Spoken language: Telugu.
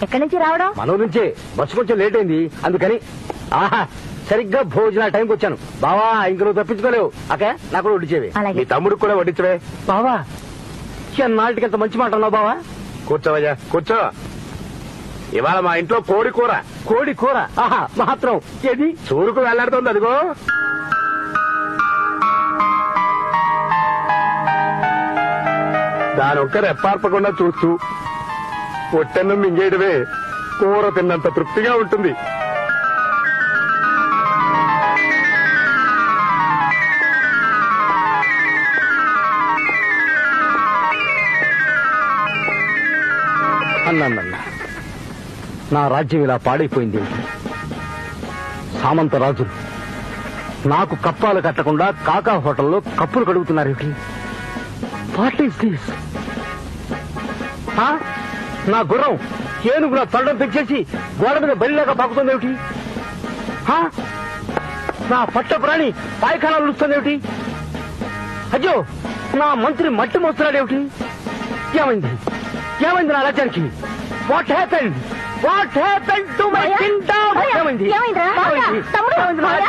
ఎక్కడి నుంచి రావడం? మన నుంచే. బస్సు కొంచెం లేట్ అయింది అందుకని. ఆహా, సరిగ్గా భోజన టైంకి వచ్చాను. బావా ఇంక నువ్వు తప్పించుకోలేవు. అక్క నాకు వడ్డించేవి. అలాగే. నీ తమ్ముడికి కూడా వడ్డించవే. బావా నాటికి ఎంత మంచి మాట అన్నావు బావా. కూర్చోవయ్యా కూర్చో. ఇవాళ మా ఇంట్లో కోడి కూర. కోడి కూర? ఆహా మాత్రం ఏది చూరుకు వెళ్లాడుతోంది అదిగో. దానొక్క రెప్పార్పకుండా చూస్తూ పొట్టెన్నం మింగేయడమే కూర తిన్నంత తృప్తిగా ఉంటుంది. అన్నా నా రాజ్యం ఇలా పాడైపోయింది. సామంత రాజులు నాకు కప్పాలు కట్టకుండా కాకా హోటల్లో కప్పులు కడుగుతున్నారు. What is this? నా గుర్రం ఏనుగు నా తొండం పెంచేసి గోడ మీద బలిలాగా పాకుతుంది ఏమిటి? నా పట్ట ప్రాణి పాయఖానాలు వస్తుందేమిటి? అయ్యో నా మంత్రి మట్టి మోస్తున్నాడు ఏమిటి? ఏమైంది ఏమైంది నా రాజ్యానికి? What happened? What happened to my Kingdom? ఏమైంది? ఏమైందిరా? ఏమైంది? తమ్ముడు, ఏమైంది నా రాజ్యానికి?